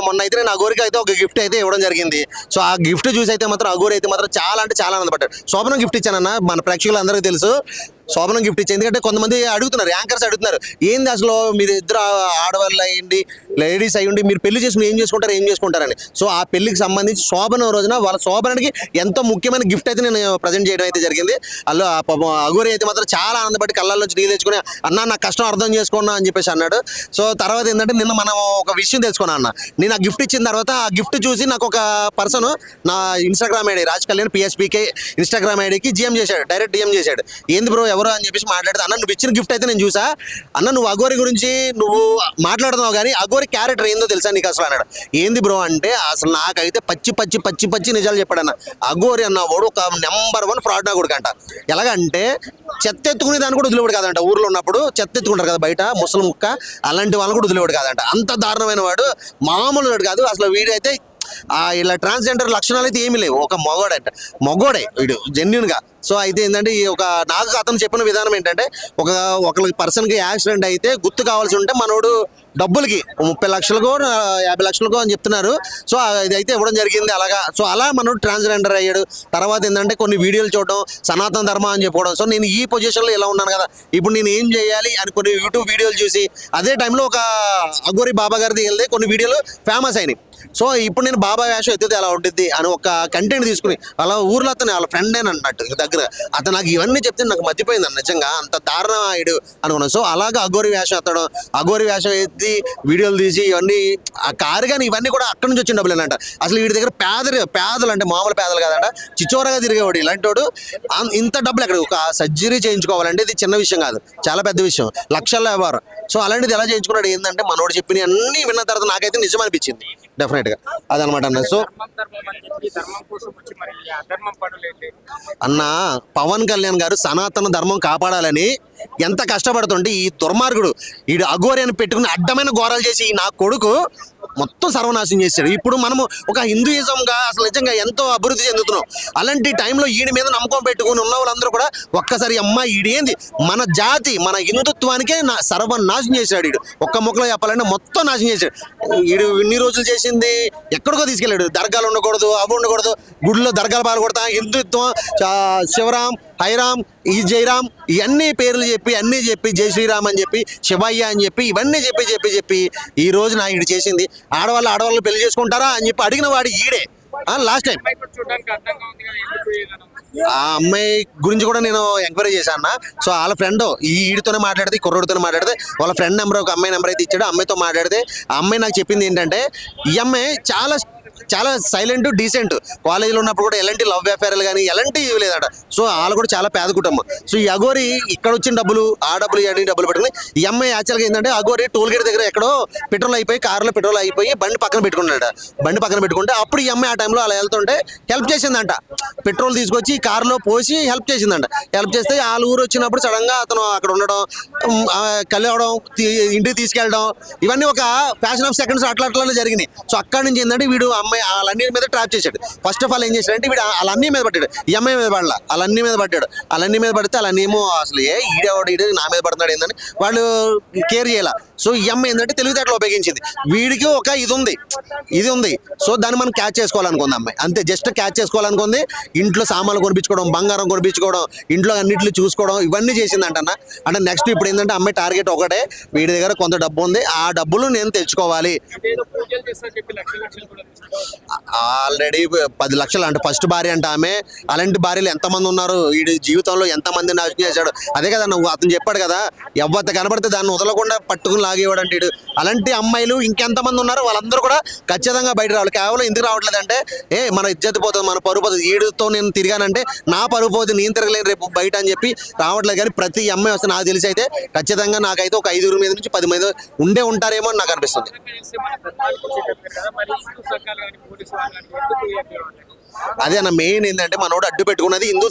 మొన్న అయితే నేను అఘోరికి అయితే ఒక గిఫ్ట్ అయితే ఇవ్వడం జరిగింది. సో ఆ గిఫ్ట్ చూసి అయితే మాత్రం అఘోరి అయితే మాత్రం చాలా అంటే చాలా ఆనందపడ్డాడు. శోభనం గిఫ్ట్ ఇచ్చానన్న, మన ప్రేక్షకులందరికీ తెలుసు శోభనం గిఫ్ట్ ఇచ్చింది. ఎందుకంటే కొంతమంది అడుగుతున్నారు, యాంకర్స్ అడుగుతున్నారు, ఏంది అసలు మీరు ఇద్దరు ఆడవాళ్ళు అయ్యండి, లేడీస్ అయ్యండి, మీరు పెళ్లి చేసుకుని ఏం చేసుకుంటారని. సో ఆ పెళ్లికి సంబంధించి శోభనం రోజున వాళ్ళ శోభనానికి ఎంతో ముఖ్యమైన గిఫ్ట్ అయితే నేను ప్రజెంట్ చేయడం అయితే జరిగింది. అల్లో అఘోరి అయితే మాత్రం చాలా ఆనందపడి కళ్ళల్లోంచి నీళ్ళు తెచ్చుకుని, అన్న నా కష్టం అర్థం చేసుకున్నా అని చెప్పేసి అన్నాడు. సో తర్వాత ఏంటంటే నిన్న మనం ఒక విషయం తెలుసుకున్నా అన్న, నేను ఆ గిఫ్ట్ ఇచ్చిన తర్వాత ఆ గిఫ్ట్ చూసి నాకు ఒక పర్సన్ నా Instagram ID Raj Kalyan PSPK Instagram ఐడికి జిఎం చేశాడు, డైరెక్ట్ జిఎం చేశాడు. ఏంది బ్రో ఎవరు అని చెప్పేసి మాట్లాడితే, అన్న నువ్వు ఇచ్చిన గిఫ్ట్ అయితే నేను చూసా అన్న, నువ్వు అఘోరి గురించి నువ్వు మాట్లాడుతున్నావు కానీ అఘోరి క్యారెక్టర్ ఏందో తెలుసా నీకు అసలు అన్నాడు. ఏంది బ్రో అంటే అసలు నాకైతే పచ్చి నిజాలు చెప్పాడన్న. అఘోరి అన్నవాడు ఒక నెంబర్ 1 ఫ్రాడ్ నా కొడుకు అంట. ఎలాగంటే చెత్త ఎత్తుకునే దాన్ని కూడా వదిలేవాడు కాదంట. ఊర్లో ఉన్నప్పుడు చెత్త ఎత్తుకుంటారు కదా బయట ముసలి ముక్క, అలాంటి వాళ్ళని కూడా వదిలేవాడు కాదంట. అంత దారుణమైన వాడు, మామూలు వాడు కాదు అసలు. వీడైతే ఇలా ట్రాన్స్జెండర్ లక్షణాలు అయితే ఏమీ లేవు, ఒక మగోడే వీడు జెన్యున్ గా. సో అయితే ఏంటంటే నాకు అతను చెప్పిన విధానం ఏంటంటే, ఒక పర్సన్కి యాక్సిడెంట్ అయితే గుర్తు కావాల్సి ఉంటే మనోడు డబ్బులకి 30 లక్షలకో 50 లక్షలకో అని చెప్తున్నారు. సో ఇదైతే ఇవ్వడం జరిగింది అలాగా. సో అలా మనోడు ట్రాన్స్జెండర్ అయ్యాడు. తర్వాత ఏంటంటే కొన్ని వీడియోలు చూడడం, సనాతన ధర్మం అని చెప్పుకోవడం. సో నేను ఈ పొజిషన్లో ఇలా ఉన్నాను కదా, ఇప్పుడు నేను ఏం చేయాలి అని కొన్ని యూట్యూబ్ వీడియోలు చూసి, అదే టైంలో ఒక అఘోరి బాబా గారిది వెళ్తే కొన్ని వీడియోలు ఫేమస్ అయినాయి. సో ఇప్పుడు నేను బాబా వేషం ఎత్తితే ఎలా ఉంటుంది అని ఒక కంటెంట్ తీసుకుని అలా ఊర్లో అతను వాళ్ళ ఫ్రెండ్ అని అన్నట్టు దగ్గర అతను నాకు ఇవన్నీ చెప్తే నాకు మర్చిపోయింది అన్న, నిజంగా అంత దారుణం అయ్యాడు అనుకున్నాను. సో అలాగా అఘోరి వేషం ఎత్తడం, అఘోరి వేషం ఎత్తి వీడియోలు తీసి ఇవన్నీ ఆ కారు కానీ ఇవన్నీ కూడా అక్కడి నుంచి వచ్చిన డబ్బులు అంట. అసలు వీడి దగ్గర పేదలు అంటే మామూలు పేదలు కాదంట, చిచ్చోరగా తిరిగేవాడు ఇలాంటి వాడు. ఇంత డబ్బులు ఎక్కడ, ఒక సర్జరీ చేయించుకోవాలంటే ఇది చిన్న విషయం కాదు, చాలా పెద్ద విషయం, లక్షల్లో వ్యవహారం. సో అలాంటిది ఎలా చేయించుకున్నాడు ఏంటంటే మనోడు చెప్పిన అన్ని విన్న తర్వాత నాకైతే నిజం అనిపించింది డెఫినెట్ గా, అదనమాట అన్న. సో అన్న పవన్ కళ్యాణ్ గారు సనాతన ధర్మం కాపాడాలని ఎంత కష్టపడుతుంటే ఈ దుర్మార్గుడు ఈడు అఘోరి అని పెట్టుకుని అడ్డమైన ఘోరాలు చేసి నా కొడుకు మొత్తం సర్వనాశనం చేశాడు. ఇప్పుడు మనము ఒక హిందూయిజంగా అసలు నిజంగా ఎంతో అభివృద్ధి చెందుతున్నాం. అలాంటి టైంలో ఈడి మీద నమ్మకం పెట్టుకుని ఉన్న వాళ్ళందరూ కూడా ఒక్కసారి ఈడేంది మన జాతి మన హిందుత్వానికే సర్వనాశనం చేశాడు. ఈడు ఒక్క మొక్కలో చెప్పాలంటే మొత్తం నాశనం చేశాడు. ఈడు ఇన్ని రోజులు చేసింది ఎక్కడికో తీసుకెళ్ళాడు. దర్గాలు ఉండకూడదు, అవి ఉండకూడదు, గుడిలో దర్గాలు పాల్గొడతా, హిందుత్వం, శివరాం, హైరామ్, ఈ జైరామ్, ఇవన్నీ పేర్లు చెప్పి అన్నీ చెప్పి జై శ్రీరామ్ అని చెప్పి, శివయ్య అని చెప్పి, ఇవన్నీ చెప్పి ఈ రోజు నా ఈడు చేసింది. ఆడవాళ్ళు పెళ్లి చేసుకుంటారా అని చెప్పి అడిగిన వాడు ఈడే లాస్ట్ టైం. ఆ అమ్మాయి గురించి కూడా నేను ఎంక్వైరీ చేశాను అన్న. సో వాళ్ళ ఫ్రెండ్ ఈడితోనే మాట్లాడితే, కుర్రోడితోనే మాట్లాడితే, వాళ్ళ ఫ్రెండ్ నెంబర్ ఒక అమ్మాయి నెంబర్ అయితే ఇచ్చాడు. అమ్మాయితో మాట్లాడితే ఆ అమ్మాయి నాకు చెప్పింది ఏంటంటే, ఈ అమ్మాయి చాలా సైలెంట్ డీసెంట్, కాలేజీలో ఉన్నప్పుడు కూడా ఎలాంటి లవ్ అఫేర్లు కానీ ఎలాంటి లేదట. సో వాళ్ళు కూడా చాలా పేద కుటుంబం. సో ఈ అఘోరి ఇక్కడ వచ్చిన డబ్బులు ఆ డబ్బులు ఇవన్నీ డబ్బులు పెట్టుకుని ఈ అమ్మాయి యాక్చువల్గా ఏంటంటే అఘోరి టోల్ గేట్ దగ్గర ఎక్కడో పెట్రోల్ అయిపోయి, కారులో పెట్రోల్ అయిపోయి బండి పక్కన పెట్టుకుంటే అప్పుడు ఈ అమ్మాయి ఆ టైంలో అలా వెళ్తుంటే హెల్ప్ చేసిందంట. పెట్రోల్ తీసుకొచ్చి కారులో పోసి హెల్ప్ చేసిందంట. హెల్ప్ చేస్తే వాళ్ళ ఊరు వచ్చినప్పుడు సడన్గా అతను అక్కడ ఉండడం, కలవడం, ఇంటికి తీసుకెళ్ళడం, ఇవన్నీ ఒక ఫ్యాషన్ ఆఫ్ సెకండ్స్ అట్లానే జరిగినాయి. సో అక్కడి నుంచి ఏంటంటే వీడు అమ్మాయి వాళ్ళన్నీ మీద ట్రాప్ చేశాడు. ఫస్ట్ ఆఫ్ ఆల్ ఏం చేశాడంటే వీడు వాళ్ళన్నీ మీద పట్టాడు, ఈ అమ్మాయి మీద పడలా, వాళ్ళన్నీ మీద పడితే వాళ్ళన్నీ ఏమో అసలు ఈడేవాడు నా మీద పడుతున్నాడు ఏందని వాళ్ళు కేర్ చేయాల. సో ఈ అమ్మాయి ఏంటంటే తెలివితేటలు ఉపయోగించింది. వీడికి ఒక ఇది ఉంది. సో దాన్ని మనం క్యాచ్ చేసుకోవాలనుకుంది అమ్మాయి, అంతే, జస్ట్ క్యాచ్ చేసుకోవాలనుకుంది. ఇంట్లో సామాన్లు కొనిపించుకోవడం, బంగారం కొనిపించుకోవడం, ఇంట్లో అన్నింటిని చూసుకోవడం, ఇవన్నీ చేసిందంటన్నా. అంటే నెక్స్ట్ ఇప్పుడు ఏంటంటే అమ్మాయి టార్గెట్ ఒకటే, వీడి దగ్గర కొంత డబ్బు ఉంది, ఆ డబ్బులు నేను తెచ్చుకోవాలి. ఆల్రెడీ 10 లక్షలు అంటే ఫస్ట్ భార్య అంటే ఆమె. అలాంటి భార్యలు ఎంతమంది ఉన్నారు, వీడి జీవితంలో ఎంతమంది నాశనం చేశాడు. అదే కదా నువ్వు అతను చెప్పాడు కదా, ఎవ్వత కనబడితే దాన్ని వదలకుండా పట్టుకుని లాగేవాడు అంటే. అలాంటి అమ్మాయిలు ఇంకెంతమంది ఉన్నారు, వాళ్ళందరూ కూడా ఖచ్చితంగా బయట రావాలి. కేవలం ఎందుకు రావట్లేదంటే మన ఇజ్జత్ పోతుంది, మన పరువు పోతుంది, ఈడుతో నేను తిరిగానంటే నా పరువు పోతుంది, నేను తిరగలేను రేపు బయట అని చెప్పి రావట్లేదు. కానీ ప్రతి అమ్మాయి వస్తే నాకు తెలిసి అయితే ఖచ్చితంగా నాకైతే ఒక 5 మీద నుంచి 10 మంది ఉంటారేమో అని నాకు అనిపిస్తుంది. అదే అన్న మెయిన్ ఏంటంటే మనోడు అడ్డు పెట్టుకున్నది హిందూ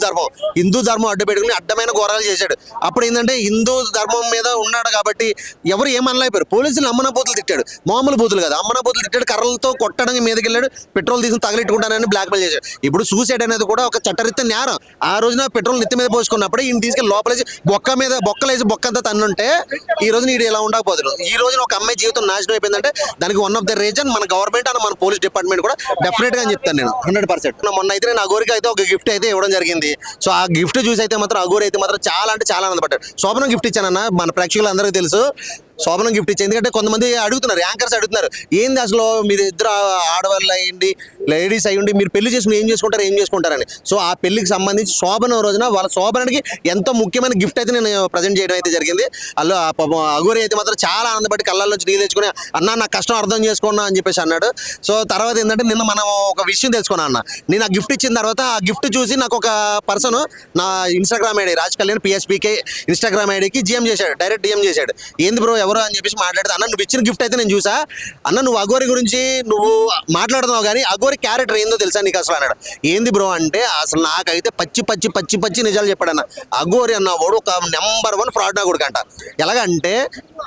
ధర్మం అడ్డు పెట్టుకుని అడ్డమైన ఘోరాలు చేశాడు. అప్పుడు ఏంటంటే హిందూ ధర్మం మీద ఉన్నాడు కాబట్టి ఎవరు ఏమనలేకపోయారు. పోలీసులు అమ్మన బూతులు తిట్టాడు, మామూలు బూతులు కాదు, అమ్మన బూతులు తిట్టాడు, కర్రలతో కొట్టడానికి మీదకి వెళ్ళాడు, పెట్రోల్ తీసుకుని తగలెట్టుకుంటానని బ్లాక్మెయిల్ చేశాడు. ఇప్పుడు సూసైడ్ అనేది కూడా ఒక చట్టరీత్యా నేరం. ఆ రోజున పెట్రోల్ నెత్తి మీద పోసుకున్నప్పుడు ఈయన తీసుకెళ్ళి లోపలేసి బొక్కలేసి బొక్కంతా తన్నుంటే ఈ రోజున ఈడు ఇలా ఉండకపోతున్నాడు. ఈ రోజున ఒక అమ్మాయి జీవితం నాశనం అయిపోయిందంటే దానికి వన్ ఆఫ్ ద రీజన్ మన గవర్నమెంట్ అండ్ మన పోలీస్ డిపార్ట్మెంట్ కూడా డెఫినెట్ గా అని చెప్తాను నేను 100%. మొన్న అయితే నేను అఘోరికి అయితే ఒక గిఫ్ట్ అయితే ఇవ్వడం జరిగింది. సో ఆ గిఫ్ట్ చూసి అయితే మాత్రం అఘోరి అయితే మాత్రం చాలా అంటే చాలా ఆనందపడ్డాడు. శోభనం గిఫ్ట్ ఇచ్చానన్న, మన ప్రేక్షకులు అందరికీ తెలుసు శోభనం గిఫ్ట్ ఇచ్చింది. ఎందుకంటే కొంతమంది అడుగుతున్నారు, యాంకర్స్ అడుగుతున్నారు, ఏంది అసలు మీరు ఇద్దరు ఆడవాళ్ళు అయ్యండి, లేడీస్ అయ్యండి, మీరు పెళ్లి చేసుకుని ఏం చేసుకుంటారని. సో ఆ పెళ్లికి సంబంధించి శోభనం రోజున వాళ్ళ శోభనానికి ఎంతో ముఖ్యమైన గిఫ్ట్ అయితే నేను ప్రజెంట్ చేయడం అయితే జరిగింది. అల్లు అఘోరి అయితే మాత్రం చాలా ఆనందపడి కళ్ళల్లో నీళ్ళు తెచ్చుకుని అన్న నా కష్టం అర్థం చేసుకున్నా అని చెప్పేసి అన్నాడు. సో తర్వాత ఏంటంటే నిన్న మనం ఒక విషయం తెలుసుకున్నా అన్న, నేను ఆ గిఫ్ట్ ఇచ్చిన తర్వాత ఆ గిఫ్ట్ చూసి నాకు ఒక పర్సన్ నా Instagram ID Raj Kalyan PSPK Instagram ఐడికి జిఎం చేశాడు, డైరెక్ట్ జిఎం చేశాడు. ఏంది బ్రో ఎవరు అని చెప్పేసి మాట్లాడితే, అన్న నువ్వు ఇచ్చిన గిఫ్ట్ అయితే నేను చూసా అన్న, నువ్వు అఘోరి గురించి నువ్వు మాట్లాడుతున్నావు కానీ అఘోరి క్యారెక్టర్ ఏందో తెలుసా నీకు అసలు అన్నాడు. ఏంది బ్రో అంటే అసలు నాకైతే పచ్చి నిజాలు చెప్పాడన్న. అఘోరి అన్నవాడు ఒక నెంబర్ 1 ఫ్రాడ్ నా కొడుకు అంట. ఎలాగంటే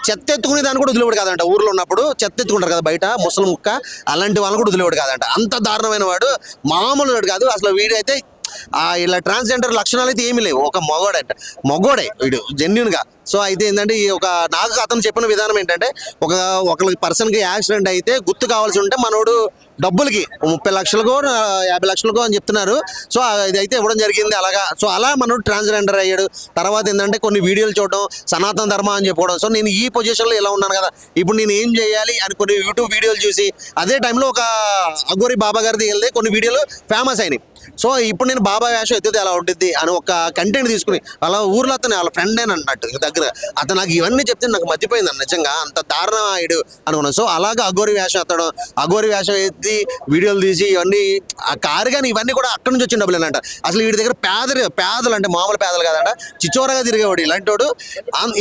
చెత్త ఎత్తుకునే దాన్ని కూడా వదిలేవాడు కాదంట. ఊర్లో ఉన్నప్పుడు చెత్త ఎత్తుకుంటారు కదా బయట ముసలి ముక్క, అలాంటి వాళ్ళని కూడా వదిలేవాడు కాదంట. అంత దారుణమైన వాడు, మామూలు వాడు కాదు అసలు. వీడైతే ఇలా ట్రాన్స్జెండర్ లక్షణాలు అయితే ఏమీ లేవు, ఒక మగోడే వీడు జెన్యున్ గా. సో అయితే ఏంటంటే ఈ ఒక నాకు అతను చెప్పిన విధానం ఏంటంటే ఒకరికి పర్సన్కి యాక్సిడెంట్ అయితే గుర్తు కావాల్సి ఉంటే మనోడు డబ్బులకి 30 లక్షలకో 50 లక్షలకో అని చెప్తున్నారు. సో ఇదైతే ఇవ్వడం జరిగింది అలాగా. సో అలా మనోడు ట్రాన్స్జెండర్ అయ్యాడు. తర్వాత ఏంటంటే కొన్ని వీడియోలు చూడడం, సనాతన ధర్మం అని చెప్పుకోవడం. సో నేను ఈ పొజిషన్లో ఇలా ఉన్నాను కదా, ఇప్పుడు నేను ఏం చేయాలి అని కొన్ని యూట్యూబ్ వీడియోలు చూసి అదే టైంలో ఒక అఘోరి బాబా గారిది వెళ్తే కొన్ని వీడియోలు ఫేమస్ అయినాయి. సో ఇప్పుడు నేను బాబా వేషం ఎత్తితే అలా ఉంటుంది అని ఒక కంటెంట్ తీసుకుని అలా ఊర్లో అతను వాళ్ళ ఫ్రెండ్ అని అన్నట్టు దగ్గర అతను నాకు ఇవన్నీ చెప్తే నాకు మర్చిపోయింది అన్న, నిజంగా అంత దారుణం అయ్యాడు అనుకున్నాను. సో అలాగా అఘోరి వేషం ఎత్తడం, అఘోరి వేషం ఎత్తి వీడియోలు తీసి ఇవన్నీ ఆ కారు కానీ ఇవన్నీ కూడా అక్కడి నుంచి వచ్చిన డబ్బులు అంట. అసలు వీడి దగ్గర పేదలు అంటే మామూలు పేదలు కాదంట, చిచ్చోరగా తిరిగేవాడు ఇలాంటి వాడు.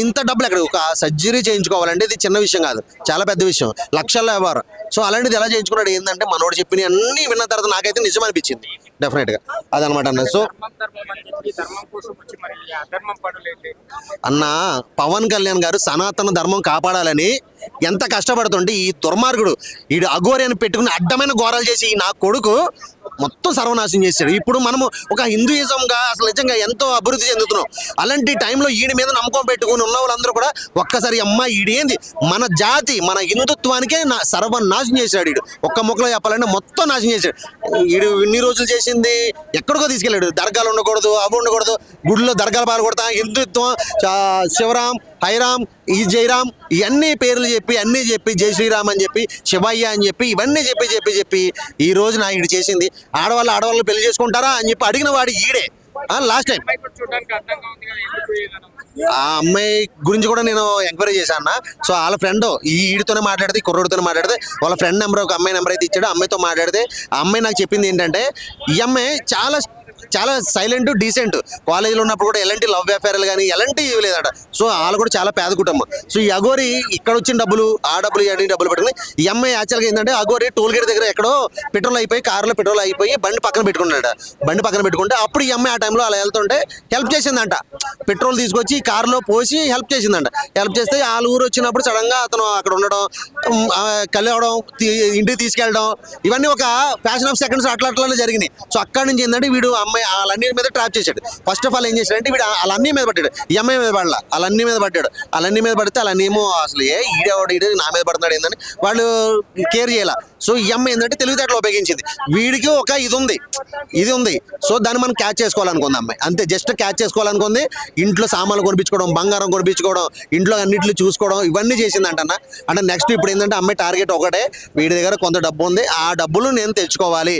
ఇంత డబ్బులు ఎక్కడ, ఒక సర్జరీ చేయించుకోవాలంటే ఇది చిన్న విషయం కాదు, చాలా పెద్ద విషయం, లక్షల్లో వ్యవహారం. సో అలాంటిది ఎలా చేయించుకున్నాడు ఏంటంటే మనోడు చెప్పిన అన్ని విన్న తర్వాత నాకైతే నిజం అనిపించింది డెఫినెట్ గా అదనమాట అన్న. సో అన్న పవన్ కళ్యాణ్ గారు సనాతన ధర్మం కాపాడాలని ఎంత కష్టపడుతుంటే ఈ దుర్మార్గుడు ఈడు అఘోరి అని పెట్టుకుని అడ్డమైన ఘోరాలు చేసి నా కొడుకు మొత్తం సర్వనాశనం చేశాడు. ఇప్పుడు మనము ఒక హిందూయిజంగా అసలు నిజంగా ఎంతో అభివృద్ధి చెందుతున్నాం. అలాంటి టైంలో ఈడి మీద నమ్మకం పెట్టుకుని ఉన్న వాళ్ళందరూ కూడా ఒక్కసారి అమ్మ ఈడేంది మన జాతి మన హిందుత్వానికే సర్వనాశనం చేశాడు. ఈడు ఒక్క ముక్కలో చెప్పాలంటే మొత్తం నాశనం చేశాడు. ఈడు ఇన్ని రోజులు చేసింది ఎక్కడికో తీసుకెళ్ళాడు. దర్గాలు ఉండకూడదు, అవి ఉండకూడదు, గుడిలో దర్గాలు పాల్గొడతా, హిందుత్వం, శివరాం, హైరామ్, ఈ జైరామ్, ఇవన్నీ పేర్లు చెప్పి అన్నీ చెప్పి జై శ్రీరామ్ అని చెప్పి శివయ్య అని చెప్పి ఇవన్నీ చెప్పి ఈ రోజు నా ఈడు చేసింది ఆడవాళ్ళు పెళ్లి చేసుకుంటారా అని చెప్పి అడిగిన వాడు ఈడే లాస్ట్ టైం. ఆ అమ్మాయి గురించి కూడా నేను ఎంక్వైరీ చేశాను అన్న. సో వాళ్ళ ఫ్రెండ్ ఈడితోనే మాట్లాడితే, కుర్రోడితోనే మాట్లాడితే వాళ్ళ ఫ్రెండ్ నెంబర్ ఒక అమ్మాయి నెంబర్ అయితే ఇచ్చాడు. అమ్మాయితో మాట్లాడితే ఆ అమ్మాయి నాకు చెప్పింది ఏంటంటే ఈ అమ్మాయి చాలా సైలెంట్ డీసెంట్, కాలేజీలో ఉన్నప్పుడు కూడా ఎలాంటి లవ్ అఫేర్లు కానీ ఎలాంటి ఇవి లేదట. సో వాళ్ళు కూడా చాలా పేద కుటుంబం. సో ఈ అఘోరి ఇక్కడ వచ్చిన డబ్బులు ఆ డబ్బులు ఇవన్నీ డబ్బులు పెట్టుకుని ఈ అమ్మాయి యాక్చువల్గా ఏంటంటే అఘోరి టోల్ గేట్ దగ్గర ఎక్కడో పెట్రోల్ అయిపోయి కారులో పెట్రోల్ అయిపోయి బండి పక్కన పెట్టుకుంటే అప్పుడు ఈ అమ్మాయి ఆ టైంలో అలా వెళ్తుంటే హెల్ప్ చేసిందంట. పెట్రోల్ తీసుకొచ్చి కారులో పోసి హెల్ప్ చేసిందంట. హెల్ప్ చేస్తే వాళ్ళ ఊరు వచ్చినప్పుడు సడన్గా అతను అక్కడ ఉండడం, కలవడం, ఇంటికి తీసుకెళ్ళడం, ఇవన్నీ ఒక ఫ్యాషన్ ఆఫ్ సెకండ్స్ అట్లా జరిగినాయి. సో అక్కడి నుంచి ఏంటంటే వీడు అమ్మాయి వాళ్ళన్నీ మీద ట్రాప్ చేశాడు. ఫస్ట్ ఆఫ్ ఆల్ ఏం చేశాడంటే వీడు వాళ్ళన్నీ మీద పట్టాడు, ఈ అమ్మాయి మీద పడలా, వాళ్ళన్నీ మీద పడితే వాళ్ళన్నీ ఏమో అసలు ఈడేవాడు నా మీద పడుతున్నాడు ఏందని వాళ్ళు కేర్ చేయాల. సో ఈ అమ్మాయి ఏంటంటే తెలివితేటలు ఉపయోగించింది. వీడికి ఒక ఇది ఉంది. సో దాన్ని మనం క్యాచ్ చేసుకోవాలనుకుంది అమ్మాయి, అంతే, జస్ట్ క్యాచ్ చేసుకోవాలనుకుంది. ఇంట్లో సామాన్లు కొనిపించుకోవడం, బంగారం కొనిపించుకోవడం, ఇంట్లో అన్నింటిని చూసుకోవడం, ఇవన్నీ చేసిందంటన్నా. అంటే నెక్స్ట్ ఇప్పుడు ఏంటంటే అమ్మాయి టార్గెట్ ఒకటే, వీడి దగ్గర కొంత డబ్బు ఉంది, ఆ డబ్బులు నేను తెచ్చుకోవాలి.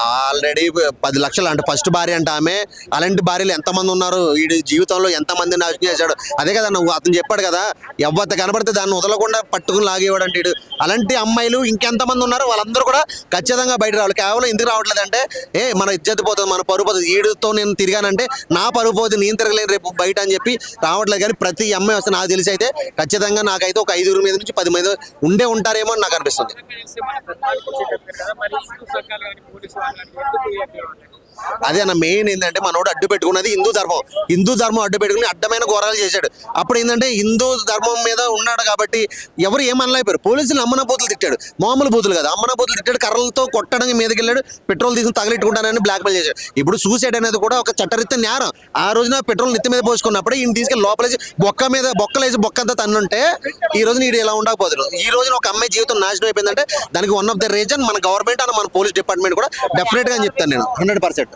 ఆల్రెడీ 10 లక్షలు అంటే ఫస్ట్ భార్య అంటే ఆమె. అలాంటి భార్యలు ఎంతమంది ఉన్నారు, వీడి జీవితంలో ఎంతమంది నాశనం చేశాడు. అదే కదా నువ్వు అతను చెప్పాడు కదా, ఎవ్వత కనబడితే దాన్ని వదలకుండా పట్టుకుని లాగేవాడు అంటే. అలాంటి అమ్మాయిలు ఇంకెంతమంది ఉన్నారు, వాళ్ళందరూ కూడా ఖచ్చితంగా బయట రావాలి. కేవలం ఎందుకు రావట్లేదంటే మన ఇజ్జత్ పోతుంది, మన పరువు పోతుంది, వీడితో నేను తిరిగానంటే నా పరువు పోతుంది, నేను తిరగలేను రేపు బయట అని చెప్పి రావట్లేదు. కానీ ప్రతి అమ్మాయి వస్తే నాకు తెలిసి అయితే ఖచ్చితంగా నాకైతే ఒక 5 మీద నుంచి 10 మంది ఉంటారేమో అని నాకు అనిపిస్తుంది. వచ్చి చెప్పారు కదా, మరి హిందూ సంఘాలు కానీ పోలీసు వాళ్ళు కానీ ఎందుకు రియాక్ట్ అవ్వాలి? అదే అన్న మెయిన్ ఏంటంటే మనోడు అడ్డు పెట్టుకున్నది హిందూ ధర్మం అడ్డు పెట్టుకుని అడ్డమైన ఘోరాలు చేశాడు. అప్పుడు ఏంటంటే హిందూ ధర్మం మీద ఉన్నాడు కాబట్టి ఎవరు ఏమనలేకపోయారు. పోలీసులు అమ్మన బూతులు తిట్టాడు, మామూలు బూతులు కాదు, అమ్మన బూతులు తిట్టాడు, కర్రలతో కొట్టడానికి మీదకి వెళ్ళాడు, పెట్రోల్ తీసుకుని తగలెట్టుకుంటానని బ్లాక్మెయిల్ చేశాడు. ఇప్పుడు సూసైడ్ అనేది కూడా ఒక చట్టరీత్యా నేరం. ఆ రోజున పెట్రోల్ నెత్తి మీద పోసుకున్నప్పుడు ఈయన తీసుకెళ్ళి లోపలేసి బొక్కలేసి బొక్కంతా తన్నుంటే ఈ రోజు నీడు ఇలా ఉండకపోతున్నాడు. ఈ రోజున ఒక అమ్మాయి జీవితం నాశనం అయిపోయిందంటే దానికి వన్ ఆఫ్ ద రీజన్ మన గవర్నమెంట్ అండ్ మన పోలీస్ డిపార్ట్మెంట్ కూడా డెఫినెట్ గా అని చెప్తాను నేను 100%.